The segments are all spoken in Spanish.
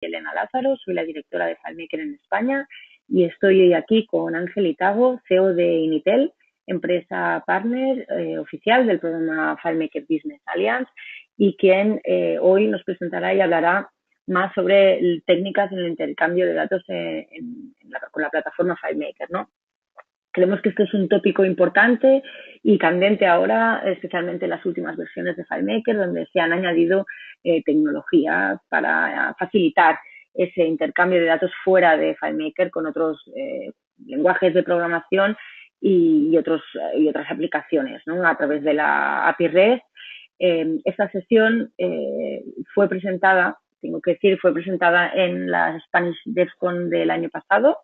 Elena Lázaro, soy la directora de FileMaker en España y estoy hoy aquí con Ángel Itago, CEO de Initel, empresa partner oficial del programa FileMaker Business Alliance, y quien hoy nos presentará y hablará más sobre técnicas en el intercambio de datos con la plataforma FileMaker, ¿no? Creemos que esto es un tópico importante y candente ahora, especialmente en las últimas versiones de FileMaker, donde se han añadido tecnología para facilitar ese intercambio de datos fuera de FileMaker con otros lenguajes de programación y otras aplicaciones, ¿no? A través de la API REST. Esta sesión fue presentada en la Spanish DevCon del año pasado,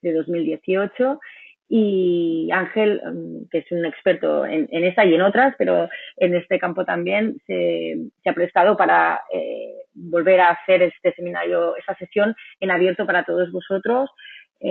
de 2018, y Ángel, que es un experto en esta y en otras, pero en este campo también se ha prestado para volver a hacer este seminario, esta sesión en abierto para todos vosotros.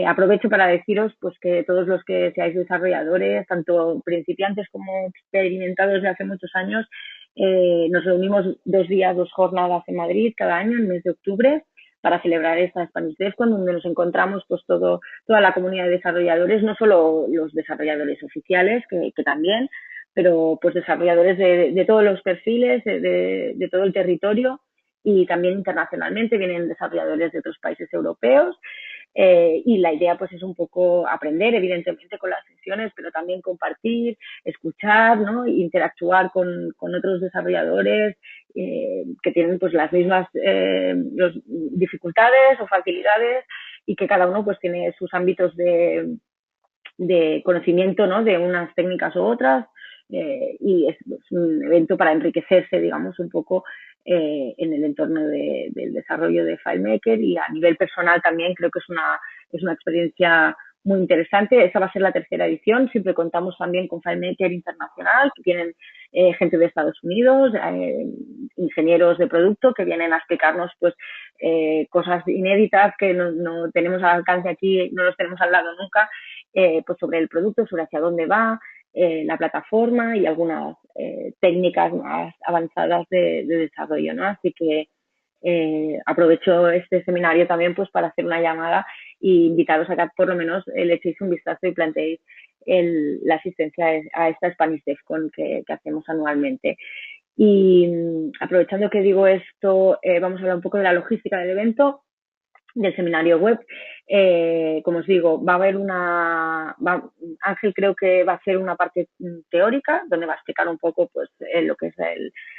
Aprovecho para deciros pues que todos los que seáis desarrolladores, tanto principiantes como experimentados de hace muchos años, nos reunimos 2 días, 2 jornadas en Madrid cada año, en el mes de octubre, para celebrar esta Spanish DevCon, donde nos encontramos pues toda la comunidad de desarrolladores, no solo los desarrolladores oficiales, que también, pero pues desarrolladores de todos los perfiles, de todo el territorio, y también internacionalmente vienen desarrolladores de otros países europeos. Y la idea pues es un poco aprender, evidentemente, con las sesiones, pero también compartir, escuchar, ¿no? Interactuar con otros desarrolladores que tienen pues las mismas dificultades o facilidades, y que cada uno pues tiene sus ámbitos de conocimiento, ¿no? De unas técnicas u otras, y es un evento para enriquecerse, digamos, un poco en el entorno del desarrollo de FileMaker, y a nivel personal también creo que es una experiencia muy interesante. Esta va a ser la 3ª edición. Siempre contamos también con FileMaker Internacional, que tienen gente de Estados Unidos, ingenieros de producto que vienen a explicarnos pues cosas inéditas que no tenemos al alcance aquí, no los tenemos al lado nunca, pues sobre el producto, sobre hacia dónde va, la plataforma y algunas técnicas más avanzadas de desarrollo, ¿no? Así que aprovecho este seminario también pues para hacer una llamada e invitaros a que por lo menos le echéis un vistazo y planteéis la asistencia a esta Spanish DevCon que hacemos anualmente. Y aprovechando que digo esto, vamos a hablar un poco de la logística del evento, del seminario web. Como os digo, va a haber Ángel creo que va a hacer una parte teórica, donde va a explicar un poco pues lo que es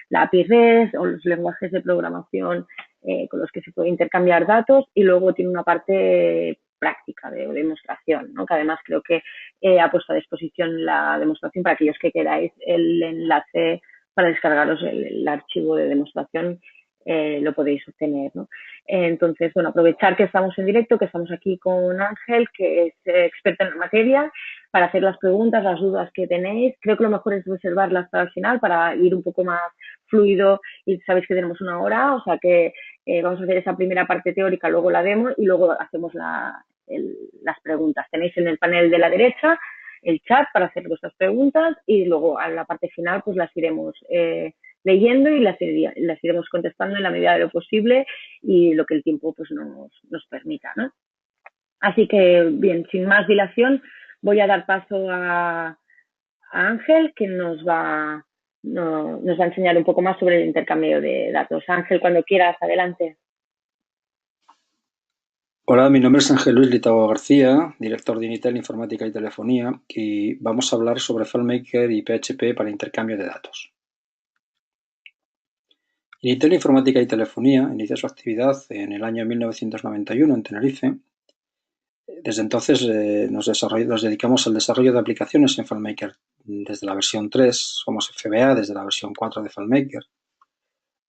la API REST o los lenguajes de programación con los que se puede intercambiar datos, y luego tiene una parte práctica de demostración, ¿no? Que además creo que ha puesto a disposición la demostración para aquellos que queráis el enlace para descargaros el archivo de demostración. Lo podéis obtener, ¿no? Entonces, bueno, aprovechar que estamos en directo, que estamos aquí con Ángel, que es experto en la materia, para hacer las preguntas, las dudas que tenéis. Creo que lo mejor es reservarlas para el final, para ir un poco más fluido, y sabéis que tenemos 1 hora, o sea que vamos a hacer esa primera parte teórica, luego la demo y luego hacemos las preguntas. Tenéis en el panel de la derecha el chat para hacer vuestras preguntas, y luego a la parte final pues las iremos leyendo y las iremos contestando en la medida de lo posible y lo que el tiempo pues nos permita, ¿no? Así que, bien, sin más dilación, voy a dar paso a Ángel, que nos va a enseñar un poco más sobre el intercambio de datos. Ángel, cuando quieras, adelante. Hola, mi nombre es Ángel Luis Litago García, director de Initel Informática y Telefonía, y vamos a hablar sobre FileMaker y PHP para intercambio de datos. Initel Informática y Telefonía inició su actividad en el año 1991 en Tenerife. Desde entonces nos dedicamos al desarrollo de aplicaciones en FileMaker. Desde la versión 3 somos FBA, desde la versión 4 de FileMaker.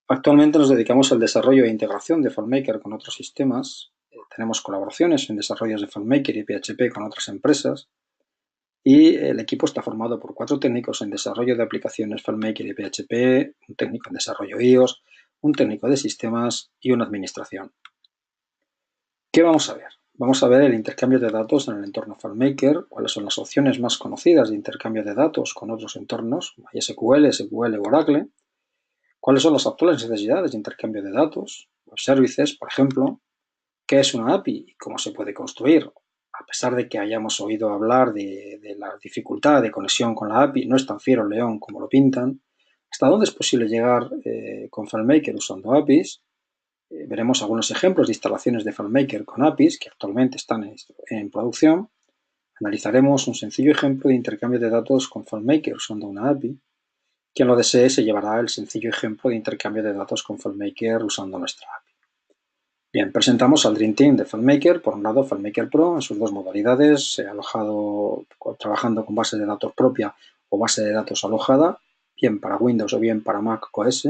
Actualmente nos dedicamos al desarrollo e integración de FileMaker con otros sistemas. Tenemos colaboraciones en desarrollos de FileMaker y PHP con otras empresas, y el equipo está formado por 4 técnicos en desarrollo de aplicaciones FileMaker y PHP, un técnico en desarrollo iOS, un técnico de sistemas y una administración. ¿Qué vamos a ver? Vamos a ver el intercambio de datos en el entorno FileMaker, cuáles son las opciones más conocidas de intercambio de datos con otros entornos, MySQL, SQL o Oracle, ¿Cuáles son las actuales necesidades de intercambio de datos? Web services, por ejemplo. ¿Qué es una API y cómo se puede construir? A pesar de que hayamos oído hablar de la dificultad de conexión con la API, no es tan fiero el león como lo pintan. ¿Hasta dónde es posible llegar con FileMaker usando APIs? Veremos algunos ejemplos de instalaciones de FileMaker con APIs que actualmente están en producción. Analizaremos un sencillo ejemplo de intercambio de datos con FileMaker usando una API. Quien lo desee se llevará el sencillo ejemplo de intercambio de datos con FileMaker usando nuestra API. Bien, presentamos al Dream Team de FileMaker. Por un lado, FileMaker Pro en sus dos modalidades, trabajando con base de datos propia o base de datos alojada, bien para Windows o bien para Mac OS.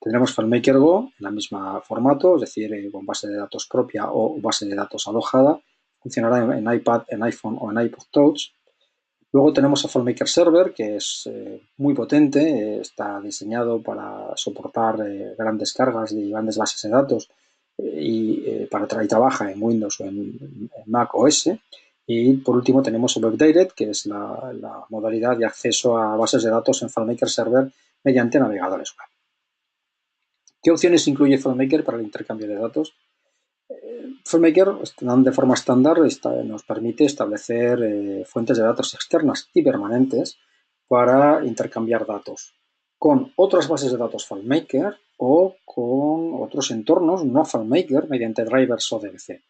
Tendremos FileMaker Go en el mismo formato, es decir, con base de datos propia o base de datos alojada. Funcionará en iPad, en iPhone o en iPod Touch. Luego tenemos a FileMaker Server, que es muy potente, está diseñado para soportar grandes cargas y grandes bases de datos y trabaja en Windows o en Mac OS. Y por último tenemos el WebDirect, que es la modalidad de acceso a bases de datos en FileMaker Server mediante navegadores web. ¿Qué opciones incluye FileMaker para el intercambio de datos? FileMaker de forma estándar nos permite establecer fuentes de datos externas y permanentes para intercambiar datos con otras bases de datos FileMaker o con otros entornos no FileMaker mediante drivers o DBC.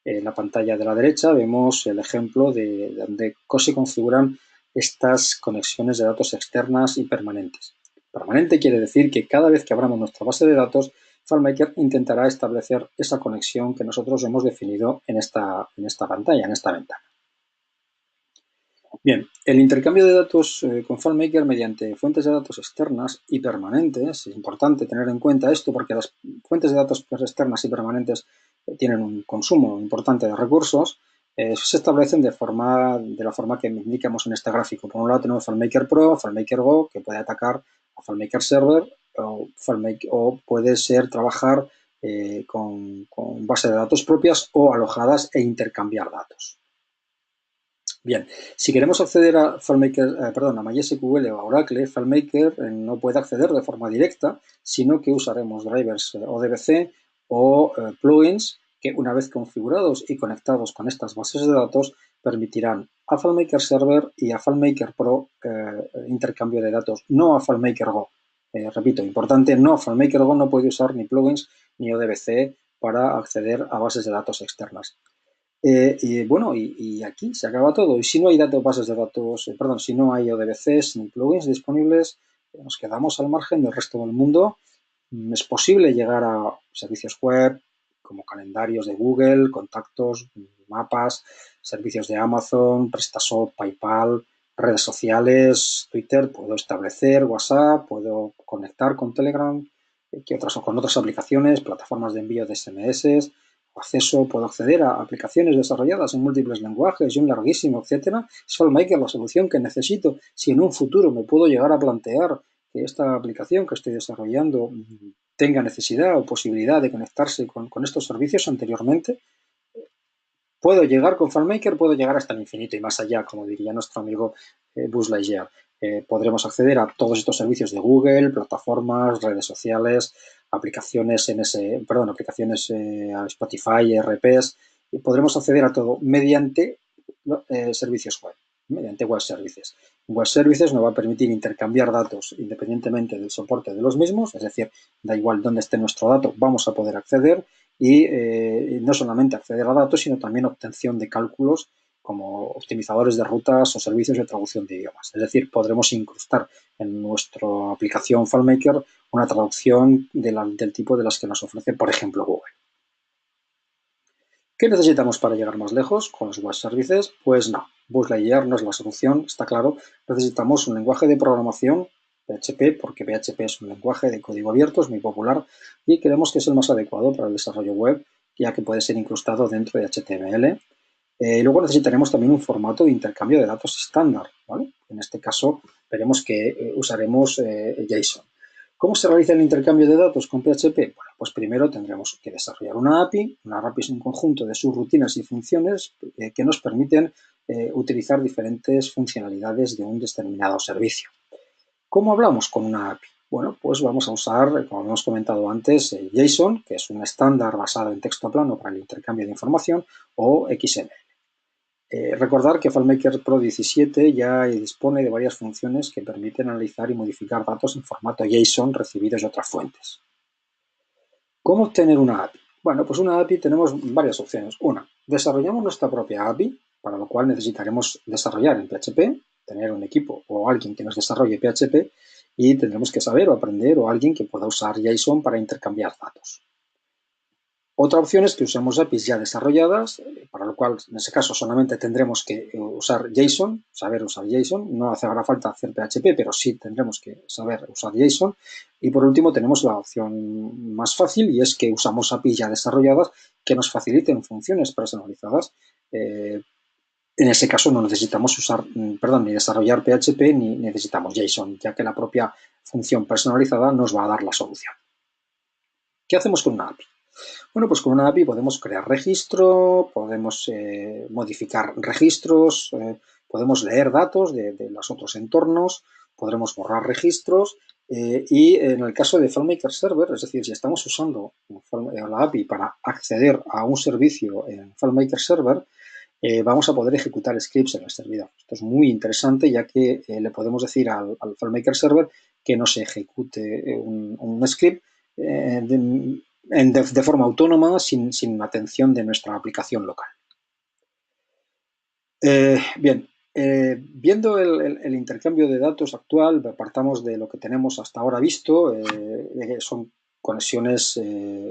En la pantalla de la derecha vemos el ejemplo de donde se configuran estas conexiones de datos externas y permanentes. Permanente quiere decir que cada vez que abramos nuestra base de datos, FileMaker intentará establecer esa conexión que nosotros hemos definido en esta pantalla, en esta ventana. Bien, el intercambio de datos con FileMaker mediante fuentes de datos externas y permanentes, es importante tener en cuenta esto porque las fuentes de datos externas y permanentes tienen un consumo importante de recursos, se establecen de la forma que indicamos en este gráfico. Por un lado tenemos FileMaker Pro, FileMaker Go, que puede atacar a FileMaker Server o puede ser trabajar con base de datos propias o alojadas e intercambiar datos. Bien, si queremos acceder a a MySQL o a Oracle, FileMaker no puede acceder de forma directa, sino que usaremos drivers ODBC o plugins que una vez configurados y conectados con estas bases de datos permitirán a FileMaker Server y a FileMaker Pro intercambio de datos, no a FileMaker Go. Repito, importante, no, FileMaker Go no puede usar ni plugins ni ODBC para acceder a bases de datos externas. Y aquí se acaba todo. Y si no hay bases de datos, si no hay ODBCs ni plugins disponibles, nos quedamos al margen del resto del mundo. Es posible llegar a servicios web como calendarios de Google, contactos, mapas, servicios de Amazon, PrestaShop, PayPal, redes sociales, Twitter, puedo establecer WhatsApp, puedo conectar con Telegram, con otras aplicaciones, plataformas de envío de SMS, puedo acceder a aplicaciones desarrolladas en múltiples lenguajes y un larguísimo, etcétera. Es FileMaker la solución que necesito. Si en un futuro me puedo llegar a plantear que esta aplicación que estoy desarrollando tenga necesidad o posibilidad de conectarse con estos servicios anteriormente, puedo llegar con FileMaker, puedo llegar hasta el infinito y más allá, como diría nuestro amigo Buzz Lightyear. Podremos acceder a todos estos servicios de Google, plataformas, redes sociales, aplicaciones Spotify, ERPs, y podremos acceder a todo mediante servicios web, mediante web services. Web services nos va a permitir intercambiar datos independientemente del soporte de los mismos, es decir, da igual dónde esté nuestro dato, vamos a poder acceder y no solamente acceder a datos, sino también obtención de cálculos como optimizadores de rutas o servicios de traducción de idiomas. Es decir, podremos incrustar en nuestra aplicación FileMaker una traducción del tipo de las que nos ofrece, por ejemplo, Google. ¿Qué necesitamos para llegar más lejos con los web services? Pues no, Buzz Lightyear no es la solución, está claro. Necesitamos un lenguaje de programación, PHP, porque PHP es un lenguaje de código abierto, es muy popular y creemos que es el más adecuado para el desarrollo web, ya que puede ser incrustado dentro de HTML. Luego necesitaremos también un formato de intercambio de datos estándar, ¿vale? En este caso veremos que usaremos JSON. ¿Cómo se realiza el intercambio de datos con PHP? Bueno, pues primero tendremos que desarrollar una API. Una API es un conjunto de subrutinas y funciones que nos permiten utilizar diferentes funcionalidades de un determinado servicio. ¿Cómo hablamos con una API? Bueno, pues vamos a usar, como hemos comentado antes, JSON, que es un estándar basado en texto plano para el intercambio de información, o XML. Recordar que FileMaker Pro 17 ya dispone de varias funciones que permiten analizar y modificar datos en formato JSON recibidos de otras fuentes. ¿Cómo obtener una API? Bueno, pues una API tenemos varias opciones. Una, desarrollamos nuestra propia API, para lo cual necesitaremos desarrollar en PHP, tener un equipo o alguien que nos desarrolle PHP y tendremos que saber o aprender o alguien que pueda usar JSON para intercambiar datos. Otra opción es que usemos APIs ya desarrolladas, para lo cual en ese caso solamente tendremos que usar JSON, saber usar JSON, no hará falta hacer PHP, pero sí tendremos que saber usar JSON. Y por último tenemos la opción más fácil y es que usamos APIs ya desarrolladas que nos faciliten funciones personalizadas. En ese caso no necesitamos ni desarrollar PHP ni necesitamos JSON, ya que la propia función personalizada nos va a dar la solución. ¿Qué hacemos con una API? Bueno, pues con una API podemos crear registro, podemos modificar registros, podemos leer datos de los otros entornos, podremos borrar registros y en el caso de FileMaker Server, es decir, si estamos usando la API para acceder a un servicio en FileMaker Server, vamos a poder ejecutar scripts en el servidor. Esto es muy interesante ya que le podemos decir al FileMaker Server que nos ejecute un script de forma autónoma sin atención de nuestra aplicación local. Bien, viendo el intercambio de datos actual, partamos de lo que tenemos hasta ahora visto, son conexiones,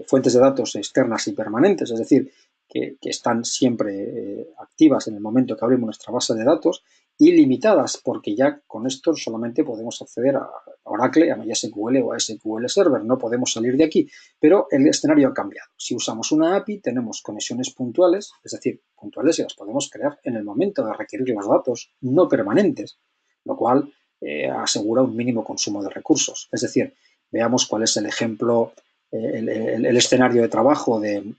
fuentes de datos externas y permanentes, es decir, que están siempre activas en el momento que abrimos nuestra base de datos y limitadas porque ya con esto solamente podemos acceder a Oracle, a MySQL o a SQL Server, no podemos salir de aquí, pero el escenario ha cambiado. Si usamos una API tenemos conexiones puntuales, es decir, puntuales y las podemos crear en el momento de requerir los datos, no permanentes, lo cual asegura un mínimo consumo de recursos. Es decir, veamos cuál es el ejemplo, el escenario de trabajo de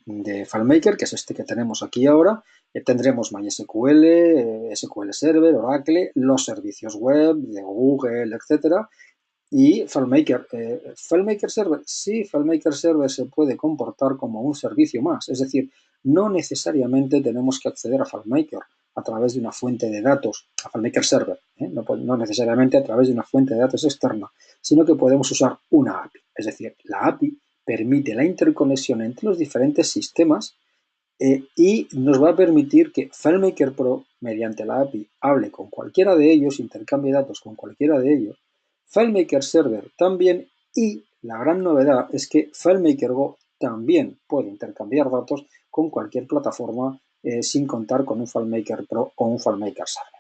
FileMaker, que es este que tenemos aquí ahora. Tendremos MySQL, SQL Server, Oracle, los servicios web de Google, etcétera, y FileMaker. FileMaker Server, sí, FileMaker Server se puede comportar como un servicio más, es decir, no necesariamente tenemos que acceder a FileMaker a través de una fuente de datos, a FileMaker Server, no necesariamente a través de una fuente de datos externa, sino que podemos usar una API. Es decir, la API permite la interconexión entre los diferentes sistemas y nos va a permitir que FileMaker Pro, mediante la API, hable con cualquiera de ellos, intercambie datos con cualquiera de ellos, FileMaker Server también, y la gran novedad es que FileMaker Go también puede intercambiar datos con cualquier plataforma sin contar con un FileMaker Pro o un FileMaker Server.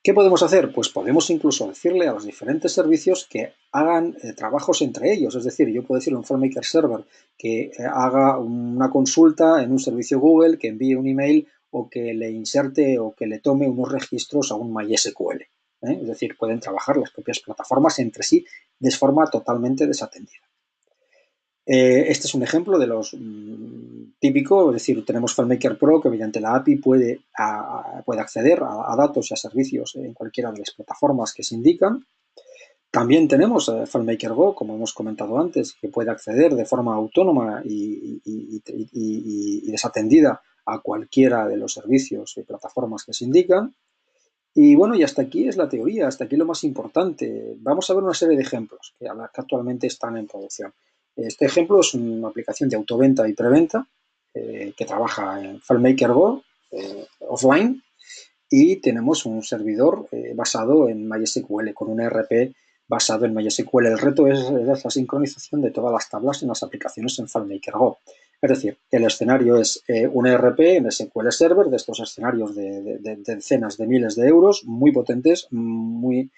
¿Qué podemos hacer? Pues podemos incluso decirle a los diferentes servicios que hagan trabajos entre ellos. Es decir, yo puedo decirle a un FileMaker Server que haga una consulta en un servicio Google, que envíe un email o que le inserte o que le tome unos registros a un MySQL. Es decir, pueden trabajar las propias plataformas entre sí de forma totalmente desatendida. Este es un ejemplo de los típico, es decir, tenemos FileMaker Pro que mediante la API puede acceder a datos y a servicios en cualquiera de las plataformas que se indican. También tenemos FileMaker Go, como hemos comentado antes, que puede acceder de forma autónoma y desatendida a cualquiera de los servicios y plataformas que se indican. Y bueno, y hasta aquí es la teoría, hasta aquí lo más importante. Vamos a ver una serie de ejemplos que actualmente están en producción. Este ejemplo es una aplicación de autoventa y preventa que trabaja en FileMaker Go offline y tenemos un servidor basado en MySQL con un ERP basado en MySQL. El reto es la sincronización de todas las tablas en las aplicaciones en FileMaker Go. Es decir, el escenario es un ERP en SQL Server, de estos escenarios de decenas de miles de euros, muy potentes, muy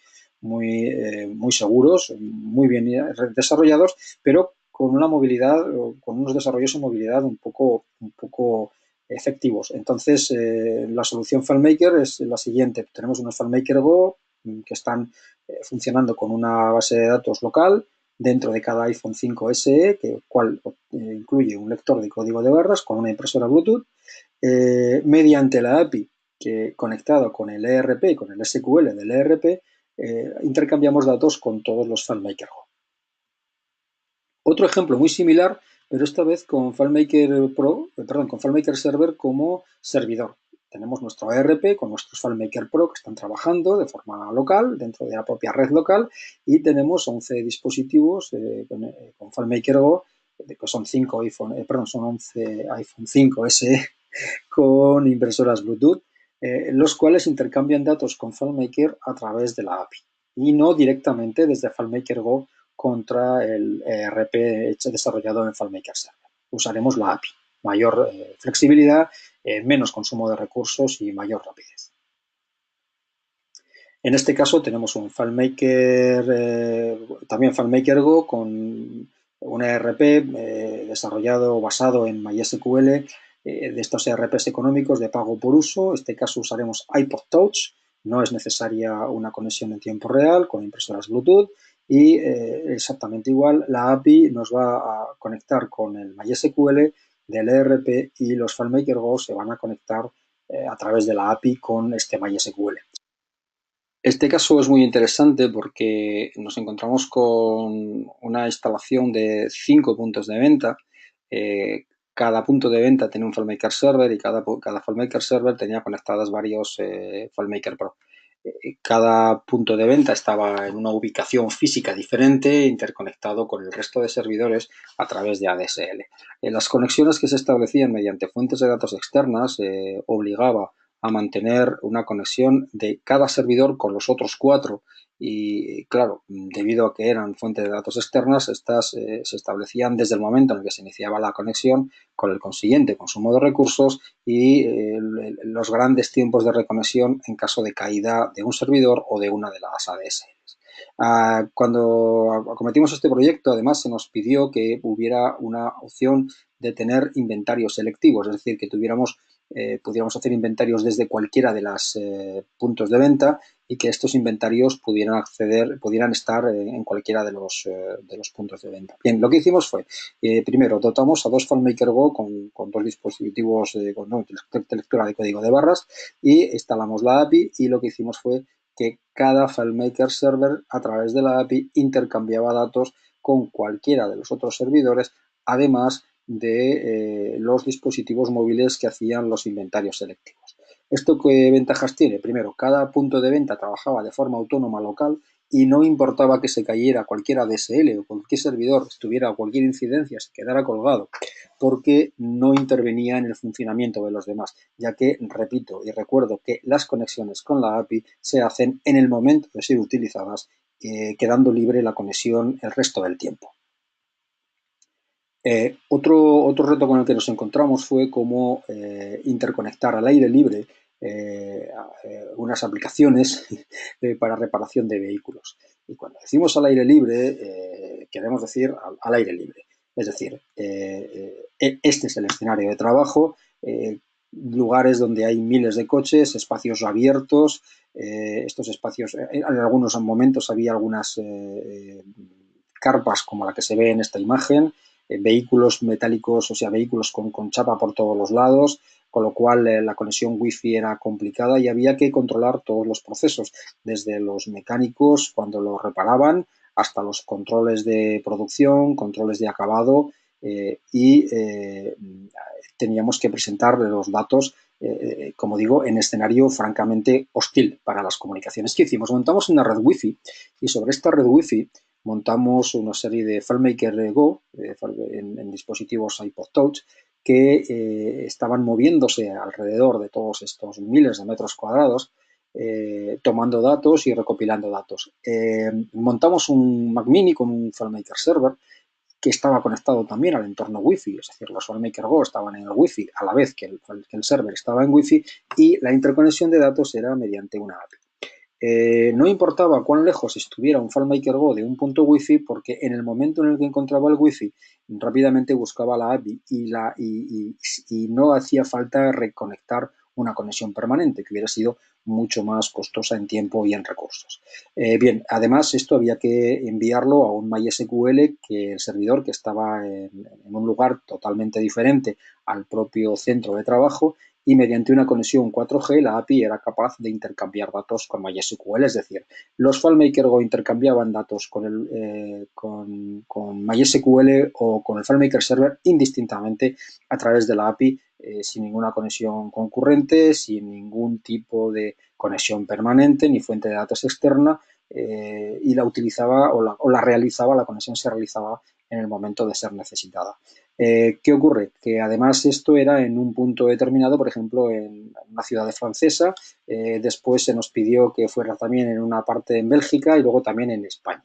seguros, muy bien desarrollados, pero con una movilidad, con unos desarrollos en movilidad un poco efectivos. Entonces, la solución FileMaker es la siguiente. Tenemos unos FileMaker Go que están funcionando con una base de datos local dentro de cada iPhone 5 SE, cual incluye un lector de código de barras con una impresora Bluetooth, mediante la API que conectado con el ERP, con el SQL del ERP, intercambiamos datos con todos los FileMaker Go. Otro ejemplo muy similar, pero esta vez con con FileMaker Server como servidor. Tenemos nuestro ERP con nuestros FileMaker Pro que están trabajando de forma local, dentro de la propia red local, y tenemos 11 dispositivos con FileMaker Go, que son 11 iPhone 5 SE con impresoras Bluetooth, los cuales intercambian datos con FileMaker a través de la API y no directamente desde FileMaker Go contra el ERP desarrollado en FileMaker Server. Usaremos la API, mayor flexibilidad, menos consumo de recursos y mayor rapidez. En este caso tenemos un FileMaker, también FileMaker Go con un ERP desarrollado basado en MySQL, de estos ERPs económicos de pago por uso. En este caso usaremos iPod Touch, no es necesaria una conexión en tiempo real con impresoras Bluetooth y exactamente igual la API nos va a conectar con el MySQL del ERP y los FileMaker Go se van a conectar a través de la API con este MySQL. Este caso es muy interesante porque nos encontramos con una instalación de 5 puntos de venta. Cada punto de venta tenía un FileMaker Server y cada FileMaker Server tenía conectadas varios FileMaker Pro. Cada punto de venta estaba en una ubicación física diferente, interconectado con el resto de servidores a través de ADSL. Las conexiones que se establecían mediante fuentes de datos externas obligaba a mantener una conexión de cada servidor con los otros 4 y claro, debido a que eran fuentes de datos externas, estas se establecían desde el momento en el que se iniciaba la conexión con el consiguiente consumo de recursos y los grandes tiempos de reconexión en caso de caída de un servidor o de una de las ADSLs. Cuando acometimos este proyecto, además, se nos pidió que hubiera una opción de tener inventarios selectivos, es decir, que pudiéramos hacer inventarios desde cualquiera de los puntos de venta y que estos inventarios pudieran estar en cualquiera de los puntos de venta. Bien, lo que hicimos fue, primero, dotamos a 2 FileMaker Go con 2 dispositivos con lectura de código de barras y instalamos la API y lo que hicimos fue que cada FileMaker Server a través de la API intercambiaba datos con cualquiera de los otros servidores, además de los dispositivos móviles que hacían los inventarios selectivos. ¿Esto qué ventajas tiene? Primero, cada punto de venta trabajaba de forma autónoma local y no importaba que se cayera cualquier ADSL o cualquier servidor, tuviera cualquier incidencia, se quedara colgado, porque no intervenía en el funcionamiento de los demás, ya que, repito y recuerdo que las conexiones con la API se hacen en el momento de ser utilizadas, quedando libre la conexión el resto del tiempo. Otro reto con el que nos encontramos fue cómo interconectar al aire libre unas aplicaciones para reparación de vehículos. Y cuando decimos al aire libre, queremos decir al aire libre. Es decir, este es el escenario de trabajo, lugares donde hay miles de coches, espacios abiertos, estos espacios, en algunos momentos había algunas carpas como la que se ve en esta imagen, vehículos metálicos, o sea, vehículos con chapa por todos los lados, con lo cual la conexión wifi era complicada y había que controlar todos los procesos, desde los mecánicos cuando lo reparaban hasta los controles de producción, controles de acabado y teníamos que presentar los datos, como digo, en escenario francamente hostil para las comunicaciones. ¿Qué hicimos? Montamos una red wifi y sobre esta red wifi montamos una serie de FileMaker Go en dispositivos iPod Touch que estaban moviéndose alrededor de todos estos miles de metros cuadrados, tomando datos y recopilando datos. Montamos un Mac Mini con un FileMaker Server que estaba conectado también al entorno Wi-Fi, es decir, los FileMaker Go estaban en el Wi-Fi a la vez que el server estaba en Wi-Fi y la interconexión de datos era mediante una API. No importaba cuán lejos estuviera un FileMaker Go de un punto Wi-Fi porque en el momento en el que encontraba el Wi-Fi rápidamente buscaba la API y no hacía falta reconectar una conexión permanente que hubiera sido mucho más costosa en tiempo y en recursos. Bien, además esto había que enviarlo a un MySQL que el servidor que estaba en un lugar totalmente diferente al propio centro de trabajo y mediante una conexión 4G la API era capaz de intercambiar datos con MySQL, es decir, los FileMaker Go intercambiaban datos con MySQL o con el FileMaker Server indistintamente a través de la API, sin ninguna conexión concurrente, sin ningún tipo de conexión permanente ni fuente de datos externa, y la utilizaba o la realizaba, la conexión se realizaba en el momento de ser necesitada. ¿Qué ocurre? Que además esto era en un punto determinado, por ejemplo, en una ciudad francesa, después se nos pidió que fuera también en una parte en Bélgica y luego también en España.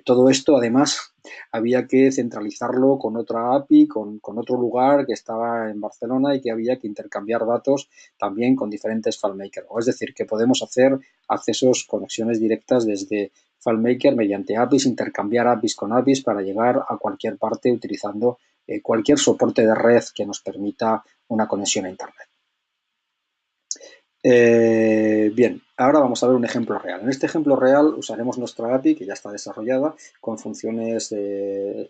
Todo esto, además, había que centralizarlo con otra API, con otro lugar que estaba en Barcelona y que había que intercambiar datos también con diferentes FileMaker. Es decir, que podemos hacer accesos, conexiones directas desde FileMaker mediante APIs, intercambiar APIs con APIs para llegar a cualquier parte utilizando cualquier soporte de red que nos permita una conexión a Internet. Bien, ahora vamos a ver un ejemplo real. En este ejemplo real usaremos nuestra API, que ya está desarrollada, con funciones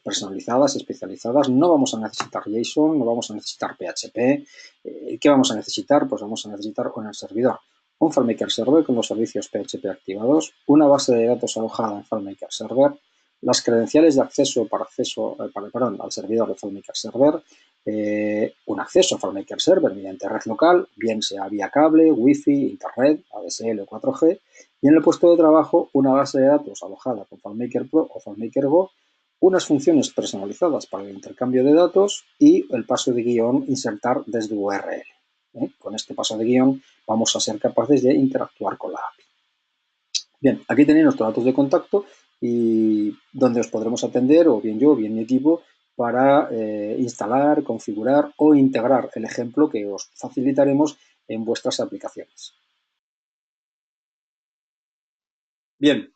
personalizadas, especializadas. No vamos a necesitar JSON, no vamos a necesitar PHP. ¿Qué vamos a necesitar? Pues vamos a necesitar en el servidor un FileMaker Server con los servicios PHP activados, una base de datos alojada en FileMaker Server, las credenciales de acceso al servidor de FileMaker Server, un acceso a FileMaker Server mediante red local, bien sea vía cable, Wi-Fi, Internet, ADSL o 4G, y en el puesto de trabajo una base de datos alojada con FileMaker Pro o FileMaker Go, unas funciones personalizadas para el intercambio de datos y el paso de guión insertar desde URL. Con este paso de guión vamos a ser capaces de interactuar con la API. Bien, aquí tenéis nuestros datos de contacto y donde os podremos atender, o bien yo, o bien mi equipo, para instalar, configurar o integrar el ejemplo que os facilitaremos en vuestras aplicaciones. Bien,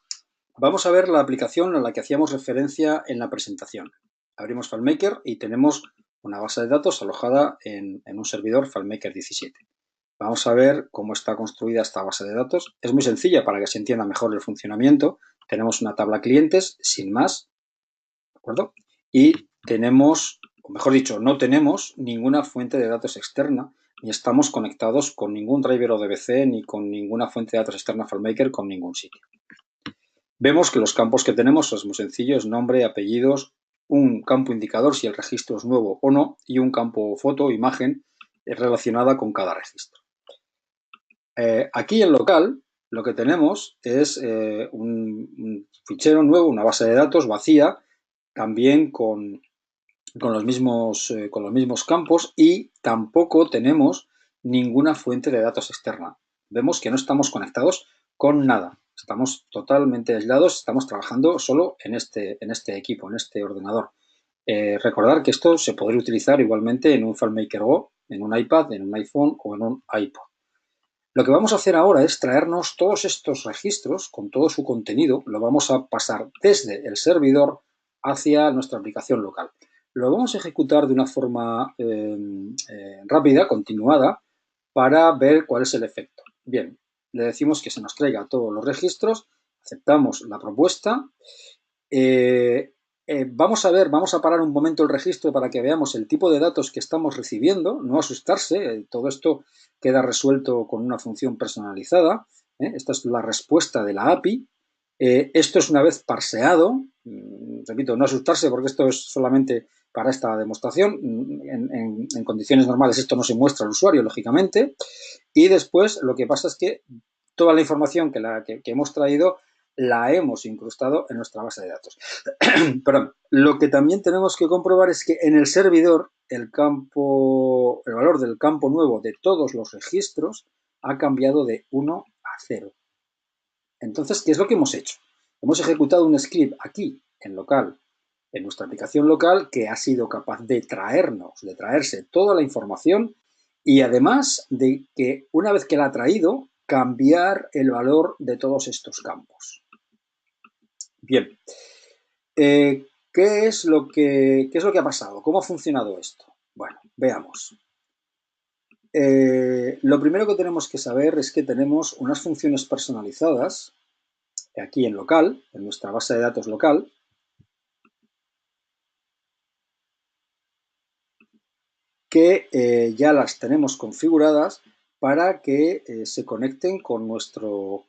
vamos a ver la aplicación a la que hacíamos referencia en la presentación. Abrimos FileMaker y tenemos una base de datos alojada en un servidor FileMaker 17. Vamos a ver cómo está construida esta base de datos. Es muy sencilla para que se entienda mejor el funcionamiento. Tenemos una tabla clientes, sin más, ¿de acuerdo? Y tenemos, o mejor dicho, no tenemos ninguna fuente de datos externa, ni estamos conectados con ningún driver ODBC, ni con ninguna fuente de datos externa FileMaker con ningún sitio. Vemos que los campos que tenemos son muy sencillos: nombre, apellidos, un campo indicador si el registro es nuevo o no, y un campo foto, imagen, relacionada con cada registro. Aquí en local lo que tenemos es un fichero nuevo, una base de datos vacía, también con los mismos campos, y tampoco tenemos ninguna fuente de datos externa. Vemos que no estamos conectados con nada. Estamos totalmente aislados, estamos trabajando solo en este equipo, en este ordenador. Recordar que esto se podría utilizar igualmente en un FileMaker Go, en un iPad, en un iPhone o en un iPod. Lo que vamos a hacer ahora es traernos todos estos registros con todo su contenido, lo vamos a pasar desde el servidor hacia nuestra aplicación local. Lo vamos a ejecutar de una forma rápida, continuada, para ver cuál es el efecto. Bien, le decimos que se nos traiga todos los registros, aceptamos la propuesta. Vamos a parar un momento el registro para que veamos el tipo de datos que estamos recibiendo, no asustarse, todo esto queda resuelto con una función personalizada. Esta es la respuesta de la API. Esto es una vez parseado, repito, no asustarse porque esto es solamente para esta demostración. En condiciones normales esto no se muestra al usuario, lógicamente, y después lo que pasa es que toda la información que hemos traído la hemos incrustado en nuestra base de datos. Pero lo que también tenemos que comprobar es que en el servidor el valor del campo nuevo de todos los registros ha cambiado de 1 a 0. Entonces, ¿qué es lo que hemos hecho? Hemos ejecutado un script aquí, en local, en nuestra aplicación local, que ha sido capaz de traerse toda la información, y además de que una vez que la ha traído, cambiar el valor de todos estos campos. Bien, ¿qué es lo que ha pasado? ¿Cómo ha funcionado esto? Bueno, veamos. Lo primero que tenemos que saber es que tenemos unas funciones personalizadas aquí en local, en nuestra base de datos local, que ya las tenemos configuradas para que se conecten con nuestro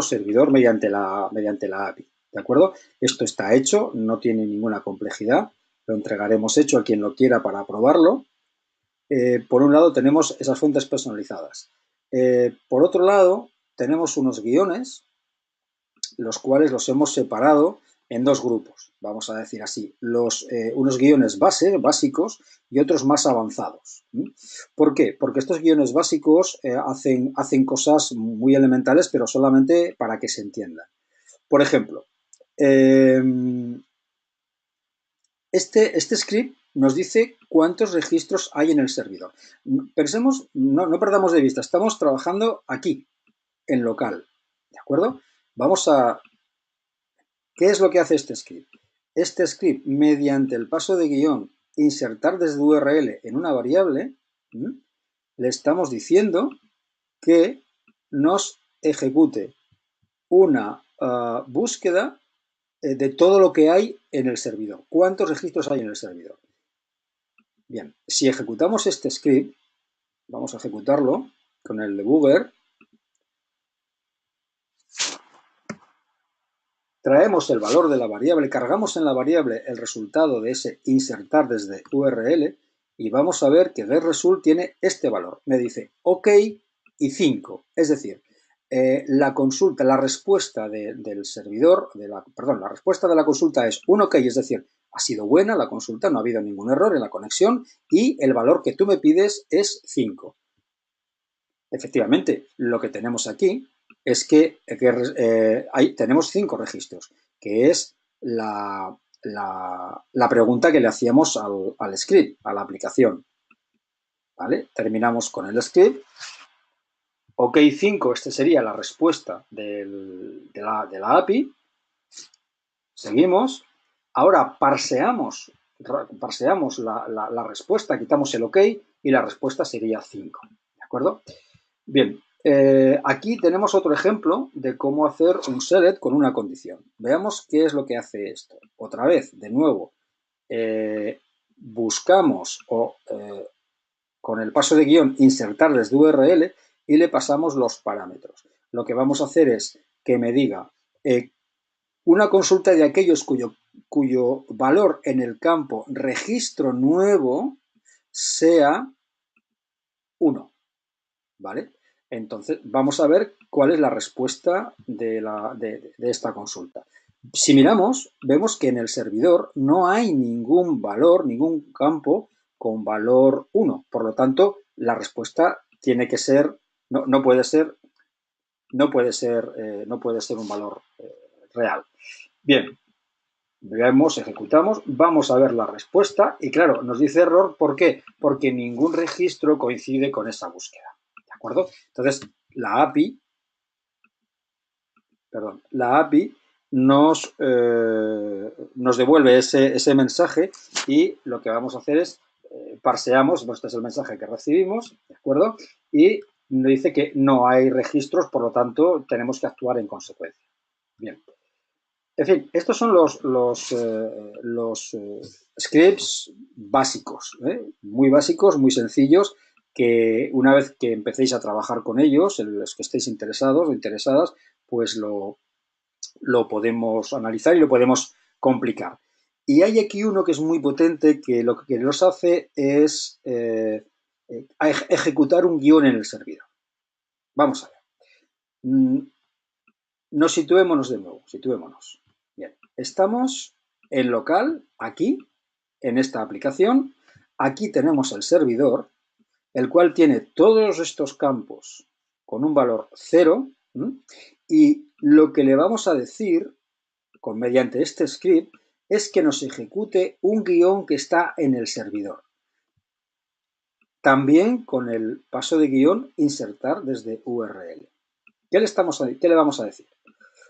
servidor mediante la API. ¿De acuerdo? Esto está hecho, no tiene ninguna complejidad, lo entregaremos hecho a quien lo quiera para probarlo. Por un lado tenemos esas fuentes personalizadas. Por otro lado, tenemos unos guiones, los cuales los hemos separado en dos grupos, vamos a decir así, unos guiones básicos y otros más avanzados. ¿Por qué? Porque estos guiones básicos hacen cosas muy elementales, pero solamente para que se entiendan. Por ejemplo, este script nos dice cuántos registros hay en el servidor. Pensemos, no perdamos de vista, estamos trabajando aquí, en local, ¿de acuerdo? ¿Qué es lo que hace este script? Este script, mediante el paso de guión, insertar desde URL en una variable, le estamos diciendo que nos ejecute una búsqueda de todo lo que hay en el servidor. ¿Cuántos registros hay en el servidor? Bien, si ejecutamos este script, vamos a ejecutarlo con el debugger, traemos el valor de la variable, cargamos en la variable el resultado de ese insertar desde URL y vamos a ver que getResult tiene este valor. Me dice OK y 5. Es decir, la consulta, la respuesta del servidor, la respuesta de la consulta es un OK, es decir, ha sido buena la consulta, no ha habido ningún error en la conexión y el valor que tú me pides es 5. Efectivamente, lo que tenemos aquí es que tenemos 5 registros, que es la pregunta que le hacíamos al script, a la aplicación. ¿Vale? Terminamos con el script. OK 5, esta sería la respuesta de la API. Seguimos. Ahora parseamos la respuesta, quitamos el OK y la respuesta sería 5. ¿De acuerdo? Bien, aquí tenemos otro ejemplo de cómo hacer un select con una condición. Veamos qué es lo que hace esto. Otra vez, de nuevo, buscamos con el paso de guión insertar desde URL y le pasamos los parámetros. Lo que vamos a hacer es que me diga una consulta de aquellos cuyo valor en el campo registro nuevo sea 1, ¿vale? Entonces, vamos a ver cuál es la respuesta de esta consulta. Si miramos, vemos que en el servidor no hay ningún valor, ningún campo con valor 1. Por lo tanto, la respuesta tiene que ser, no puede ser un valor real. Bien, vemos, ejecutamos, vamos a ver la respuesta y claro, nos dice error, ¿por qué? Porque ningún registro coincide con esa búsqueda. ¿De acuerdo? Entonces, la API nos devuelve ese mensaje y lo que vamos a hacer es parseamos, este es el mensaje que recibimos, ¿de acuerdo? Y nos dice que no hay registros, por lo tanto, tenemos que actuar en consecuencia. Bien. En fin, estos son los scripts básicos, muy básicos, muy sencillos, que una vez que empecéis a trabajar con ellos, los que estéis interesados o interesadas, pues lo podemos analizar y lo podemos complicar. Y hay aquí uno que es muy potente, que lo que nos hace es ejecutar un guión en el servidor. Vamos a ver. Situémonos de nuevo, situémonos. Bien, estamos en local, aquí, en esta aplicación. Aquí tenemos el servidor, el cual tiene todos estos campos con un valor 0, y lo que le vamos a decir mediante este script es que nos ejecute un guión que está en el servidor. También con el paso de guión insertar desde URL. ¿Qué le vamos a decir?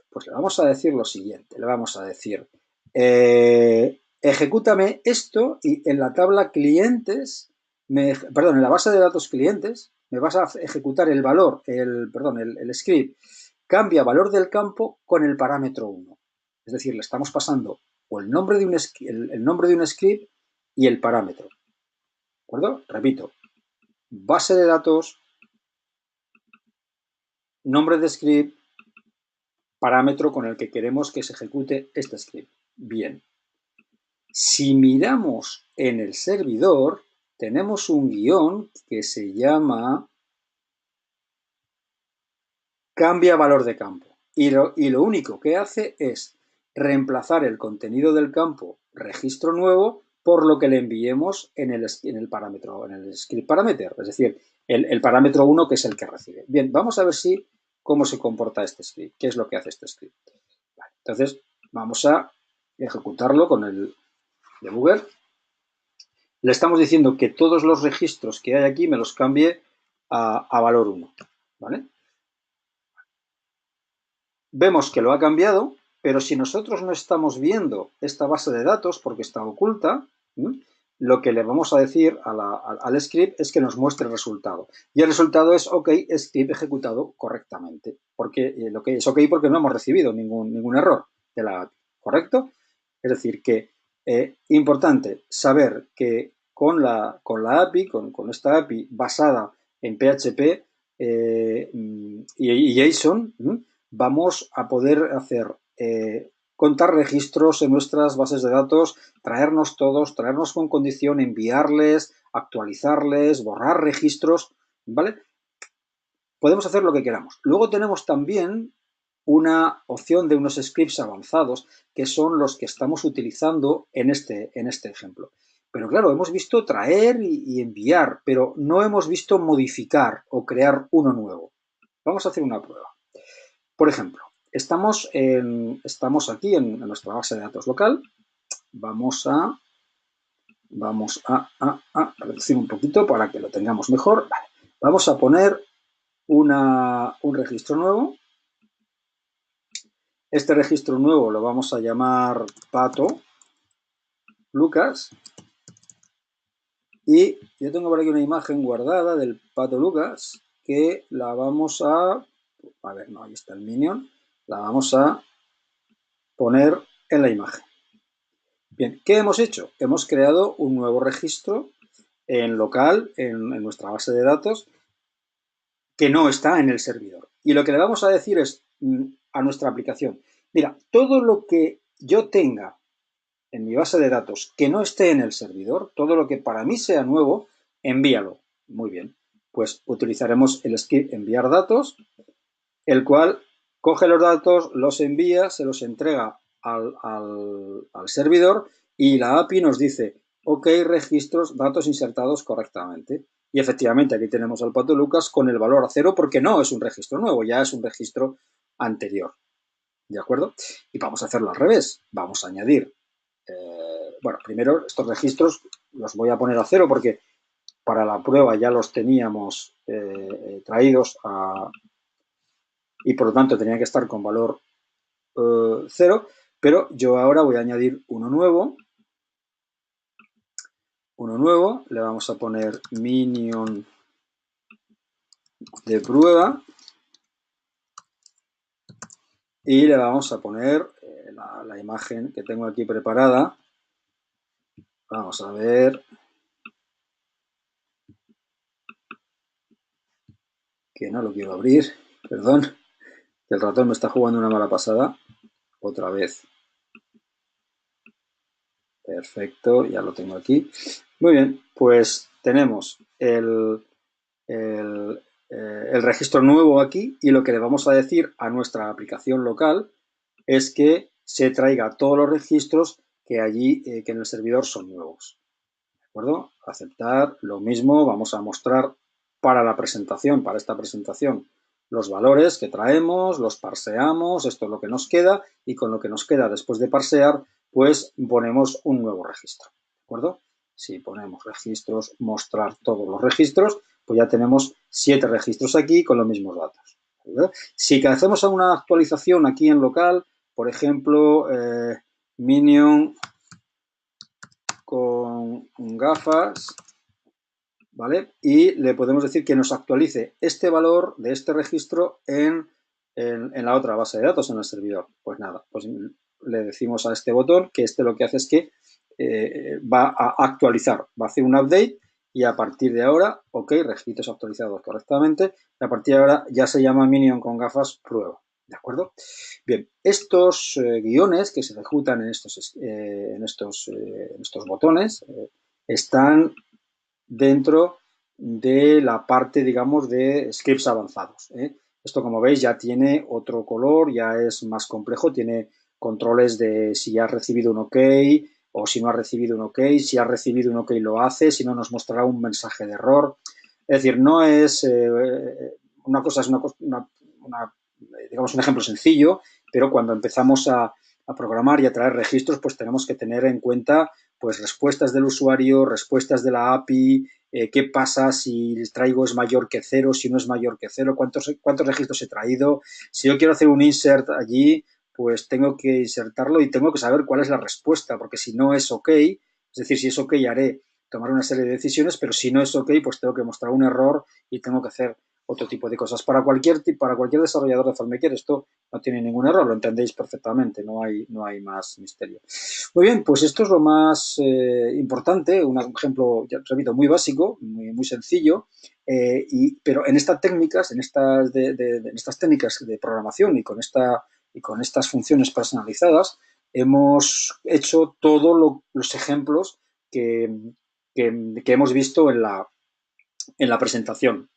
Pues le vamos a decir lo siguiente, le vamos a decir, ejecútame esto y en la tabla clientes, en la base de datos clientes, me vas a ejecutar el valor, el script, cambia valor del campo con el parámetro 1. Es decir, le estamos pasando o el nombre de un script y el parámetro. ¿De acuerdo? Repito, base de datos, nombre de script, parámetro con el que queremos que se ejecute este script. Bien. Si miramos en el servidor, tenemos un guión que se llama cambia valor de campo. Y lo único que hace es reemplazar el contenido del campo registro nuevo por lo que le enviemos en el parámetro, en el script parameter, es decir, el parámetro 1 que es el que recibe. Bien, vamos a ver cómo se comporta este script, qué es lo que hace este script. Vale, entonces, vamos a ejecutarlo con el debugger. Le estamos diciendo que todos los registros que hay aquí me los cambie a valor 1, ¿vale? Vemos que lo ha cambiado, pero si nosotros no estamos viendo esta base de datos porque está oculta, lo que le vamos a decir al script es que nos muestre el resultado. Y el resultado es OK, script ejecutado correctamente. Porque lo que es OK porque no hemos recibido ningún error de la API, ¿correcto? Es decir, que importante saber que con la API, con esta API basada en PHP y JSON, vamos a poder hacer contar registros en nuestras bases de datos, traernos todos, traernos con condición, enviarles, actualizarles, borrar registros, ¿vale? Podemos hacer lo que queramos. Luego tenemos también una opción de unos scripts avanzados que son los que estamos utilizando en este ejemplo. Pero claro, hemos visto traer y enviar, pero no hemos visto modificar o crear uno nuevo. Vamos a hacer una prueba. Por ejemplo, estamos aquí en nuestra base de datos local. Vamos a reducir un poquito para que lo tengamos mejor. Vale. Vamos a poner un registro nuevo. Este registro nuevo lo vamos a llamar Pato Lucas. Y yo tengo por aquí una imagen guardada del Pato Lucas que la vamos a ver, no, ahí está el minion. La vamos a poner en la imagen. Bien, ¿qué hemos hecho? Hemos creado un nuevo registro en local, en nuestra base de datos, que no está en el servidor. Y lo que le vamos a decir es a nuestra aplicación, mira, todo lo que yo tenga en mi base de datos que no esté en el servidor, todo lo que para mí sea nuevo, envíalo. Muy bien, pues utilizaremos el script enviar datos, el cual coge los datos, los envía, se los entrega al servidor y la API nos dice, OK, registros, datos insertados correctamente. Y efectivamente aquí tenemos al Pato Lucas con el valor a 0 porque no es un registro nuevo, ya es un registro anterior. ¿De acuerdo? Y vamos a hacerlo al revés. Vamos a añadir, bueno, primero estos registros los voy a poner a 0 porque para la prueba ya los teníamos traídos y por lo tanto tenía que estar con valor 0, pero yo ahora voy a añadir uno nuevo, le vamos a poner minion de prueba y le vamos a poner la imagen que tengo aquí preparada. Vamos a ver, que no lo quiero abrir, perdón, que el ratón me está jugando una mala pasada, otra vez. Perfecto, ya lo tengo aquí. Muy bien, pues tenemos el registro nuevo aquí y lo que le vamos a decir a nuestra aplicación local es que se traiga todos los registros que allí, que en el servidor son nuevos. ¿De acuerdo? Aceptar, lo mismo, vamos a mostrar para la presentación, para esta presentación, los valores que traemos, los parseamos, esto es lo que nos queda y con lo que nos queda después de parsear, pues ponemos un nuevo registro. ¿De acuerdo? Si ponemos registros, mostrar todos los registros, pues ya tenemos 7 registros aquí con los mismos datos. ¿De si hacemos una actualización aquí en local, por ejemplo, minion con gafas, ¿vale? Y le podemos decir que nos actualice este valor de este registro en la otra base de datos, en el servidor. Pues nada, pues le decimos a este botón que lo que hace es que va a actualizar, va a hacer un update y a partir de ahora, ok, requisitos actualizados correctamente, y a partir de ahora ya se llama Minion con gafas prueba, ¿de acuerdo? Bien, estos guiones que se ejecutan en estos botones están dentro de la parte, digamos, de scripts avanzados. Esto, como veis, ya tiene otro color, ya es más complejo, tiene controles de si has recibido un OK o si no has recibido un OK, si has recibido un OK lo hace, si no nos mostrará un mensaje de error. Es decir, no es una cosa, es digamos un ejemplo sencillo, pero cuando empezamos a programar y a traer registros, pues tenemos que tener en cuenta pues respuestas del usuario, respuestas de la API, qué pasa si el traigo es mayor que cero, si no es mayor que cero, cuántos registros he traído. Si yo quiero hacer un insert allí, pues tengo que insertarlo y tengo que saber cuál es la respuesta, porque si no es OK, es decir, si es OK haré tomar una serie de decisiones, pero si no es OK, pues tengo que mostrar un error y tengo que hacer otro tipo de cosas. Para cualquier desarrollador de FileMaker esto no tiene ningún error, lo entendéis perfectamente, no hay más misterio. Muy bien, pues esto es lo más importante, un ejemplo, ya repito, muy básico, muy sencillo, pero en estas técnicas, en estas técnicas de programación y con estas funciones personalizadas, hemos hecho todos los ejemplos que, que hemos visto en la presentación.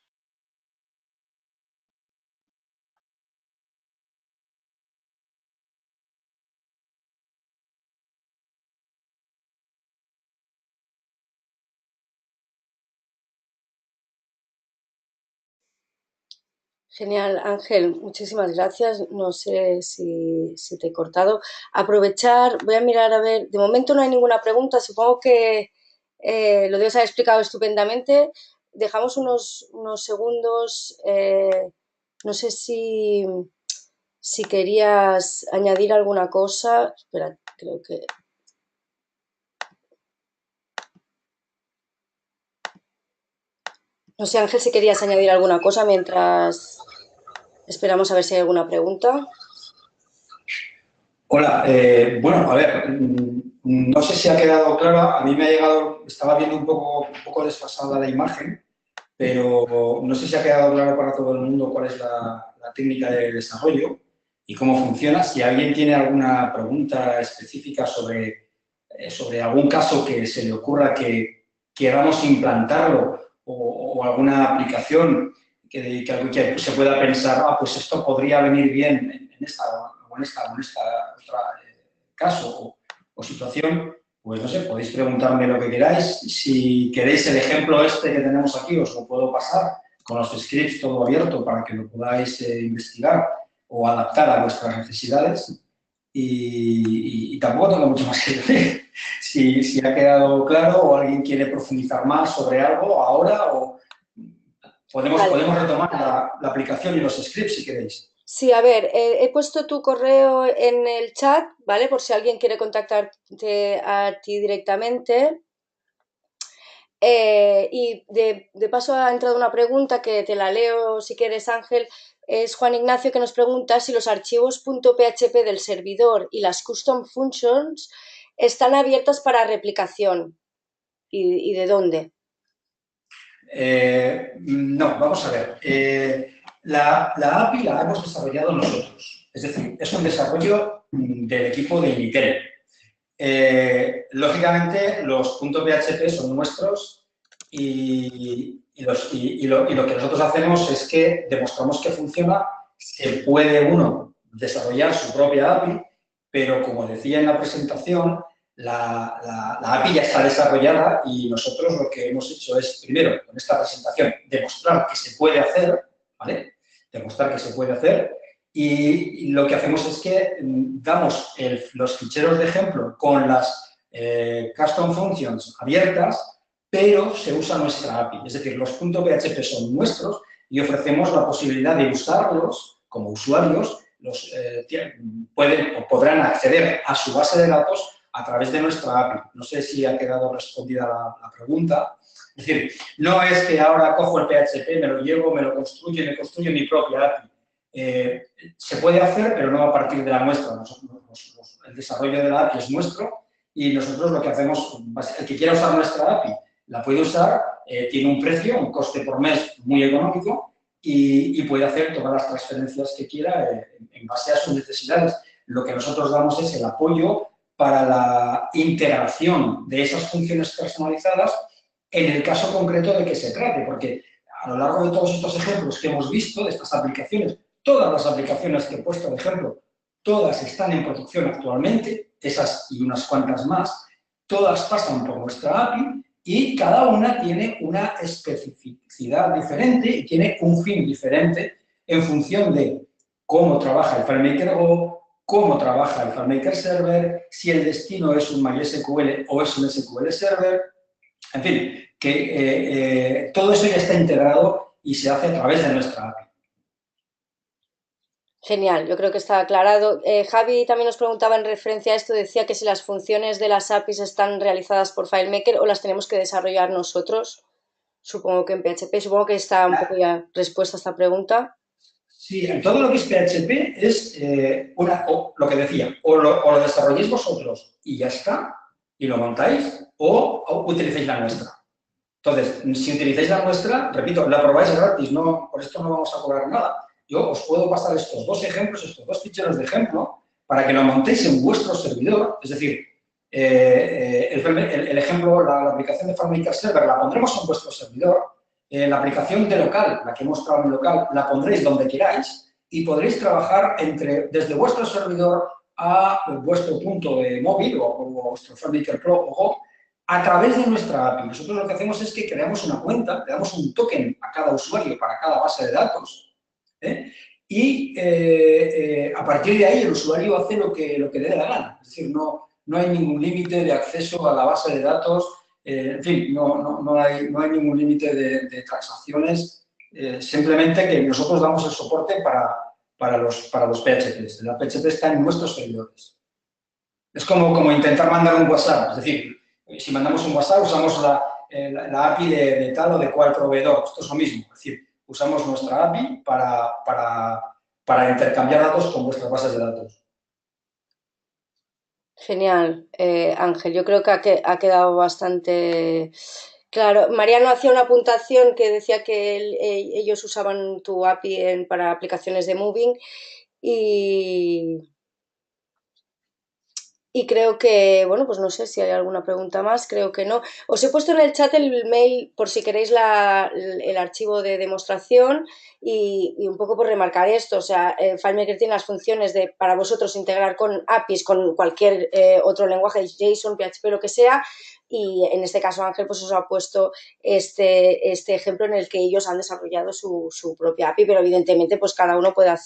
Genial, Ángel, muchísimas gracias. No sé si te he cortado. Aprovechar, voy a mirar a ver, de momento no hay ninguna pregunta, supongo que lo debes haber explicado estupendamente. Dejamos unos segundos, no sé si querías añadir alguna cosa. Espera, creo que... No sé, Ángel, si querías añadir alguna cosa mientras esperamos a ver si hay alguna pregunta. Hola, bueno, a ver, no sé si ha quedado claro, a mí me ha llegado, estaba viendo un poco desfasada la imagen, pero no sé si ha quedado claro para todo el mundo cuál es la técnica de desarrollo y cómo funciona. Si alguien tiene alguna pregunta específica sobre algún caso que se le ocurra que queramos implantarlo o alguna aplicación que se pueda pensar, pues esto podría venir bien en esta otra caso o situación, pues no sé, podéis preguntarme lo que queráis. Si queréis el ejemplo este que tenemos aquí, os lo puedo pasar con los scripts todo abierto para que lo podáis investigar o adaptar a vuestras necesidades. Y tampoco tengo mucho más que decir. Si ha quedado claro o alguien quiere profundizar más sobre algo ahora o podemos retomar la aplicación y los scripts si queréis. Sí, a ver, he puesto tu correo en el chat, ¿vale? Por si alguien quiere contactarte a ti directamente. Y de paso ha entrado una pregunta que te la leo si quieres, Ángel. Es Juan Ignacio que nos pregunta si los archivos .php del servidor y las custom functions están abiertas para replicación. ¿Y de dónde? No, vamos a ver. La API la hemos desarrollado nosotros. Es decir, es un desarrollo del equipo de Intel. Lógicamente, los .php son nuestros y lo que nosotros hacemos es que demostramos que funciona. Se puede uno desarrollar su propia API, pero como decía en la presentación, la API ya está desarrollada y nosotros lo que hemos hecho es, primero, con esta presentación, demostrar que se puede hacer, ¿vale? Demostrar que se puede hacer y lo que hacemos es que damos los ficheros de ejemplo con las custom functions abiertas, pero se usa nuestra API. Es decir, los .php son nuestros y ofrecemos la posibilidad de usarlos como usuarios. Podrán acceder a su base de datos a través de nuestra API. No sé si ha quedado respondida la pregunta. Es decir, no es que ahora cojo el PHP, me lo llevo, me lo construyo y me construyo mi propia API. Se puede hacer, pero no a partir de la nuestra. El desarrollo de la API es nuestro y nosotros lo que hacemos, el que quiera usar nuestra API la puede usar, tiene un precio, un coste por mes muy económico y puede hacer todas las transferencias que quiera en base a sus necesidades. Lo que nosotros damos es el apoyo para la integración de esas funciones personalizadas en el caso concreto de que se trate, porque a lo largo de todos estos ejemplos que hemos visto, de estas aplicaciones, todas las aplicaciones que he puesto de ejemplo, todas están en producción actualmente, esas y unas cuantas más, todas pasan por nuestra API y cada una tiene una especificidad diferente y tiene un fin diferente en función de cómo trabaja el FileMaker Go, cómo trabaja el FileMaker Server, si el destino es un MySQL o es un SQL Server, en fin, que todo eso ya está integrado y se hace a través de nuestra API. Genial, yo creo que está aclarado. Javi también nos preguntaba en referencia a esto, decía que si las funciones de las APIs están realizadas por FileMaker o las tenemos que desarrollar nosotros. Supongo que en PHP, supongo que está un poco ya respuesta a esta pregunta. Sí, en todo lo que es PHP es lo que decía, o lo desarrolléis vosotros y ya está, y lo montáis, o utilicéis la nuestra. Entonces, si utilizáis la nuestra, repito, la probáis gratis, no, por esto no vamos a cobrar nada. Yo os puedo pasar estos dos ejemplos, estos dos ficheros de ejemplo, para que lo montéis en vuestro servidor. Es decir, el ejemplo, la aplicación de FileMaker Server la pondremos en vuestro servidor. La aplicación de local, la que he mostrado en local, la pondréis donde queráis y podréis trabajar desde vuestro servidor a vuestro punto de móvil o vuestro FileMaker Pro o Go a través de nuestra API. Nosotros lo que hacemos es que creamos una cuenta, le damos un token a cada usuario para cada base de datos y a partir de ahí el usuario hace lo que le dé la gana. Es decir, no hay ningún límite de acceso a la base de datos. En fin, no hay ningún límite de transacciones, simplemente que nosotros damos el soporte para los PHPs. La PHP está en nuestros servidores. Es como intentar mandar un WhatsApp, es decir, si mandamos un WhatsApp usamos la API de tal o de cual proveedor, esto es lo mismo, es decir, usamos nuestra API para intercambiar datos con vuestras bases de datos. Genial, Ángel. Yo creo que ha quedado bastante claro. Mariano hacía una apuntación que decía que ellos usaban tu API para aplicaciones de Moving y creo que, bueno, pues no sé si hay alguna pregunta más, creo que no. Os he puesto en el chat el mail por si queréis el archivo de demostración y un poco por remarcar esto. O sea, FileMaker tiene las funciones para vosotros integrar con APIs, con cualquier otro lenguaje, JSON, PHP, lo que sea. Y en este caso Ángel pues os ha puesto este ejemplo en el que ellos han desarrollado su propia API, pero evidentemente pues cada uno puede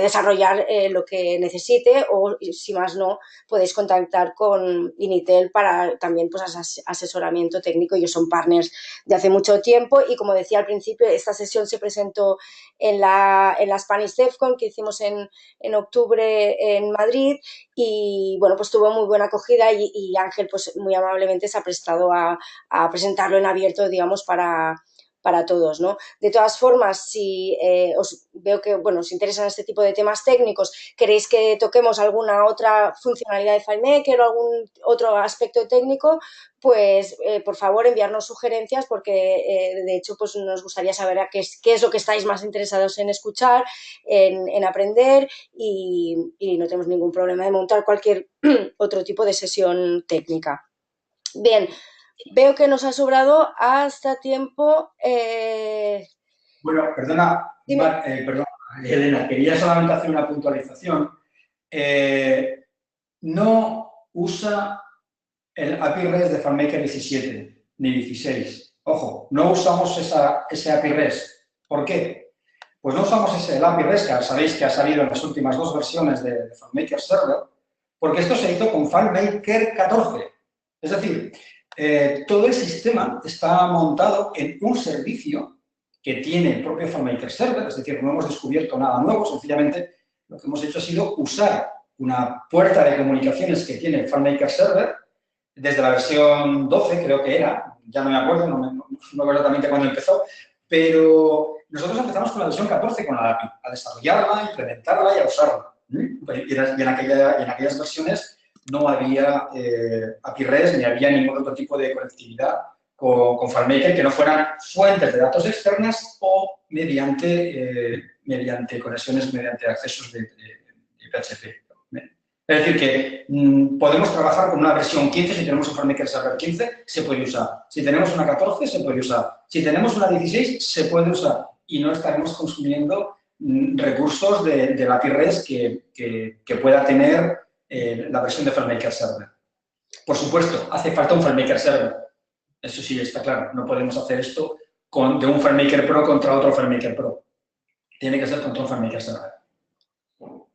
desarrollar lo que necesite o, si más no, podéis contactar con Initel para también pues, asesoramiento técnico. Ellos son partners de hace mucho tiempo y, como decía al principio, esta sesión se presentó en la Spanish DevCon que hicimos en octubre en Madrid y, bueno, pues tuvo muy buena acogida y Ángel pues muy amablemente se ha prestado a presentarlo en abierto, digamos, para todos, ¿no? De todas formas, si os veo que, bueno, os interesan este tipo de temas técnicos, queréis que toquemos alguna otra funcionalidad de FileMaker o algún otro aspecto técnico, pues por favor enviarnos sugerencias porque de hecho pues nos gustaría saber qué es lo que estáis más interesados en escuchar, en aprender y no tenemos ningún problema de montar cualquier otro tipo de sesión técnica. Bien. Veo que nos ha sobrado hasta tiempo. Bueno, perdona, Elena, quería solamente hacer una puntualización. No usa el API REST de FileMaker 17 ni 16. Ojo, no usamos ese API REST. ¿Por qué? Pues no usamos el API REST, que sabéis que ha salido en las últimas dos versiones de FileMaker Server, porque esto se hizo con FileMaker 14. Es decir, todo el sistema está montado en un servicio que tiene el propio FileMaker Server, es decir, no hemos descubierto nada nuevo, sencillamente lo que hemos hecho ha sido usar una puerta de comunicaciones que tiene el FileMaker Server desde la versión 12, creo que era, ya no me acuerdo, no exactamente cuándo empezó, pero nosotros empezamos con la versión 14 con la API, a desarrollarla, a implementarla y a usarla. Y en aquellas versiones no había API REST ni había ningún otro tipo de conectividad con FileMaker que no fueran fuentes de datos externas o mediante conexiones, mediante accesos de PHP. Es decir, que podemos trabajar con una versión 15, si tenemos un FileMaker Server 15, se puede usar. Si tenemos una 14, se puede usar. Si tenemos una 16, se puede usar. Y no estaremos consumiendo recursos del API REST que pueda tener la versión de FileMaker Server. Por supuesto, hace falta un FileMaker Server. Eso sí está claro. No podemos hacer esto de un FileMaker Pro contra otro FileMaker Pro. Tiene que ser contra un FileMaker Server.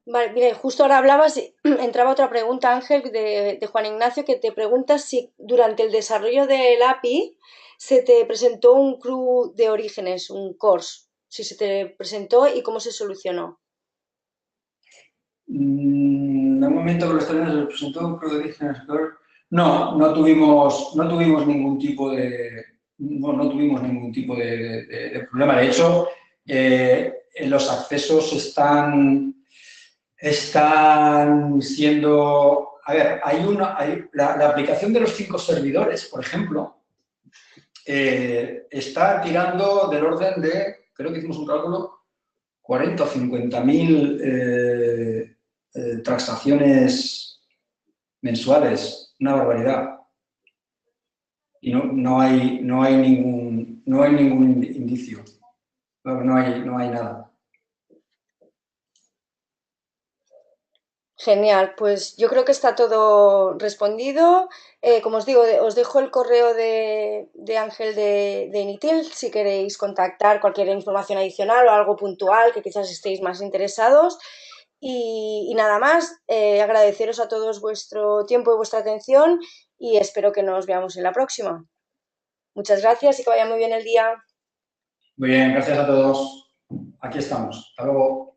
Vale, mire, justo ahora hablabas, entraba otra pregunta, Ángel, de Juan Ignacio, que te pregunta si durante el desarrollo del API se te presentó un CRUD de orígenes, un CORS, si se te presentó y cómo se solucionó. En un momento que lo está viendo se presentó un CRUD de orígenes. No tuvimos ningún tipo de problema. De hecho, los accesos están siendo... A ver, la aplicación de los 5 servidores, por ejemplo, está tirando del orden de, creo que hicimos un cálculo, 40 o 50.000 transacciones mensuales, una barbaridad. Y no hay ningún indicio, no hay nada. Genial, pues yo creo que está todo respondido. Como os digo, os dejo el correo de Ángel de Initil si queréis contactar cualquier información adicional o algo puntual que quizás estéis más interesados. Y nada más, agradeceros a todos vuestro tiempo y vuestra atención y espero que nos veamos en la próxima. Muchas gracias y que vaya muy bien el día. Muy bien, gracias a todos. Aquí estamos. Hasta luego.